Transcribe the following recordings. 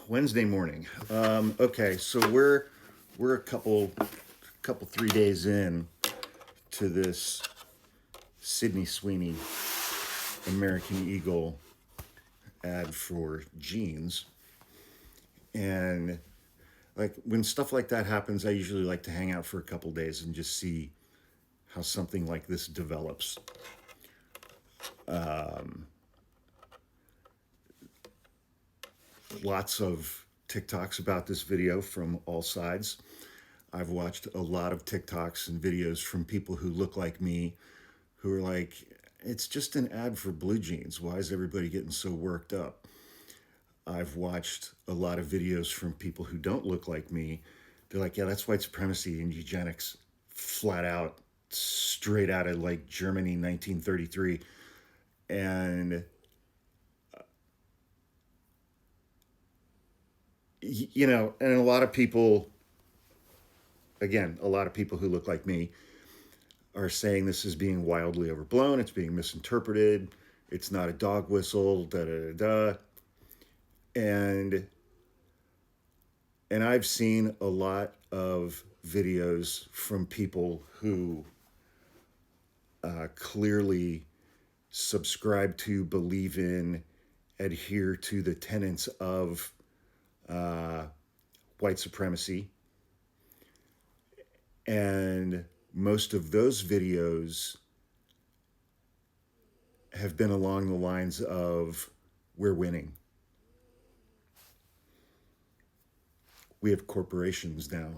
Wednesday morning. Okay, so we're a couple 3 days in to this Sydney Sweeney American Eagle ad for jeans, and like when stuff like that happens, I usually like to hang out for a couple days and just see how something like this develops. Lots of TikToks about this video from all sides. I've watched a lot of TikToks and videos from people who look like me, who are like, it's just an ad for blue jeans. Why is everybody getting so worked up? I've watched a lot of videos from people who don't look like me. They're like, yeah, that's white supremacy and eugenics, flat out, straight out of like Germany, 1933. And, and a lot of people, again, a lot of people who look like me are saying this is being wildly overblown, it's being misinterpreted, it's not a dog whistle, da da da da. And I've seen a lot of videos from people who clearly subscribe to, believe in, adhere to the tenets of white supremacy. And most of those videos have been along the lines of, we're winning. We have corporations now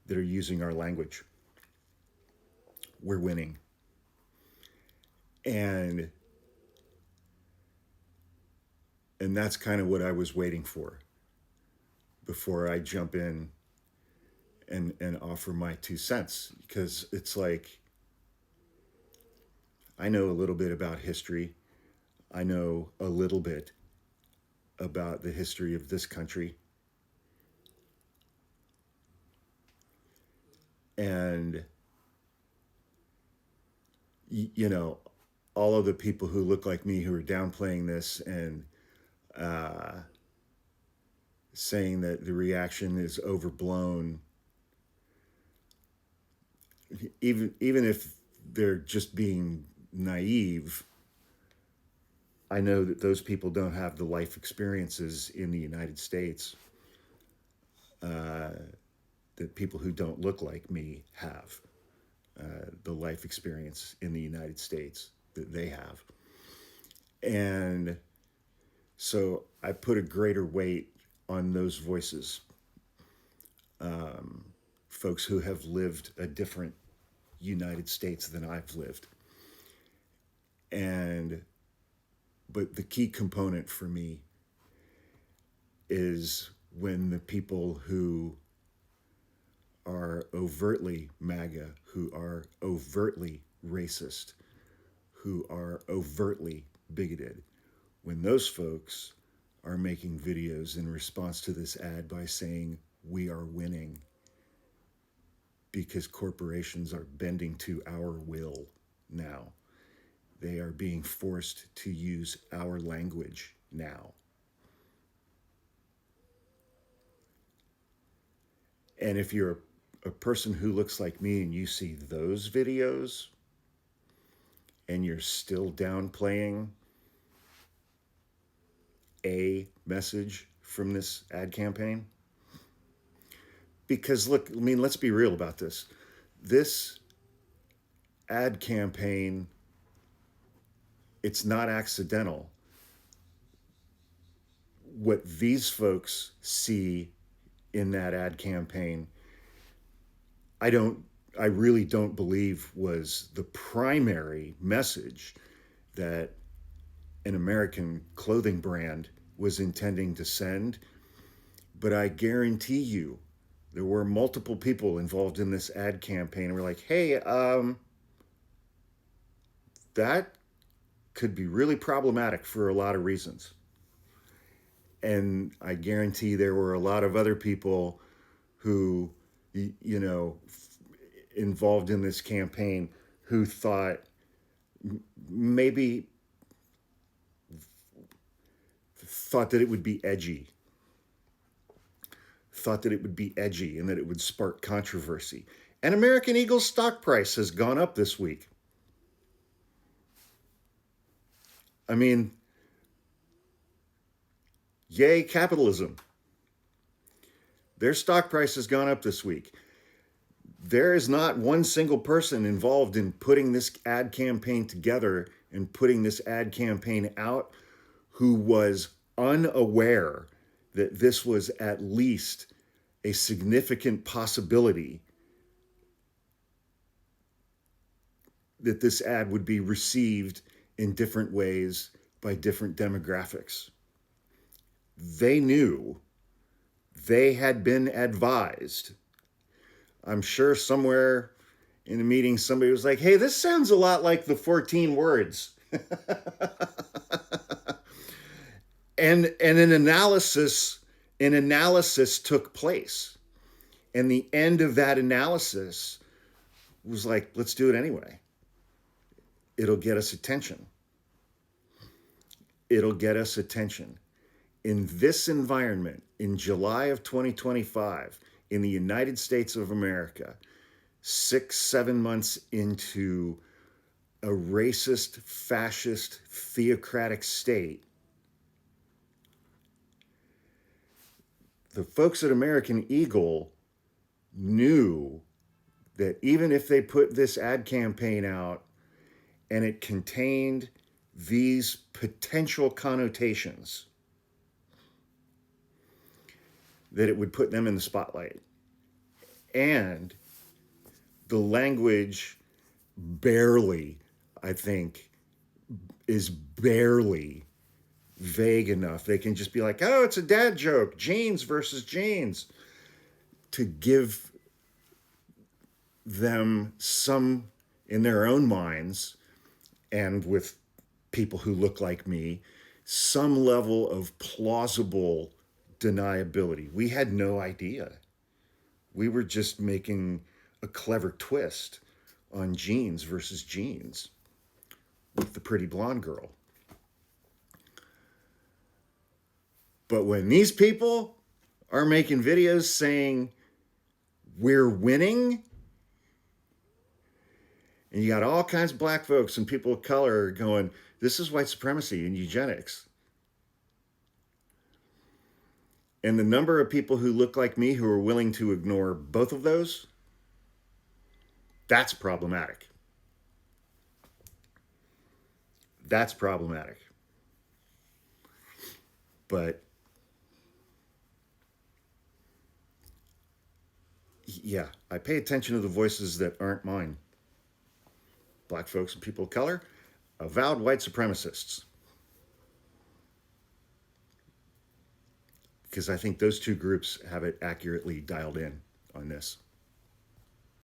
that are using our language. We're winning. And that's kind of what I was waiting for before I jump in and offer my 2 cents, because it's like, I know a little bit about history. I know a little bit about the history of this country. And, all of the people who look like me who are downplaying this and saying that the reaction is overblown, even if they're just being naive, I know that those people don't have the life experiences in the United States that people who don't look like me have. The life experience in the United States that they have. And so I put a greater weight on those voices, folks who have lived a different United States than I've lived. But the key component for me is when the people who are overtly MAGA, who are overtly racist, who are overtly bigoted, when those folks are making videos in response to this ad by saying, we are winning because corporations are bending to our will now. They are being forced to use our language now. And if you're a person who looks like me and you see those videos and you're still downplaying a message from this ad campaign, because look, I mean, let's be real about this. This ad campaign, it's not accidental. What these folks see in that ad campaign, I really don't believe was the primary message that an American clothing brand was intending to send. But I guarantee you, there were multiple people involved in this ad campaign and were like, hey, that could be really problematic for a lot of reasons. And I guarantee there were a lot of other people who, involved in this campaign who thought maybe thought that it would be edgy, and that it would spark controversy. And American Eagle's stock price has gone up this week. I mean, yay, capitalism. Their stock price has gone up this week. There is not one single person involved in putting this ad campaign together and putting this ad campaign out who was unaware that this was at least a significant possibility that this ad would be received in different ways by different demographics. They knew, they had been advised. I'm sure somewhere in the meeting somebody was like, hey, this sounds a lot like the 14 words. and an analysis took place. And the end of that analysis was like, let's do it anyway. It'll get us attention. It'll get us attention. In this environment, in July of 2025, in the United States of America, 6-7 months into a racist, fascist, theocratic state, the folks at American Eagle knew that even if they put this ad campaign out and it contained these potential connotations, that it would put them in the spotlight. And the language barely, I think, is barely vague enough. They can just be like, oh, it's a dad joke, jeans versus jeans, to give them some, in their own minds, and with people who look like me, some level of plausible deniability. We had no idea. We were just making a clever twist on jeans versus jeans with the pretty blonde girl. But when these people are making videos saying we're winning, and you got all kinds of black folks and people of color going, this is white supremacy and eugenics. And the number of people who look like me who are willing to ignore both of those, that's problematic. That's problematic. But yeah, I pay attention to the voices that aren't mine. Black folks and people of color, avowed white supremacists. Because I think those two groups have it accurately dialed in on this.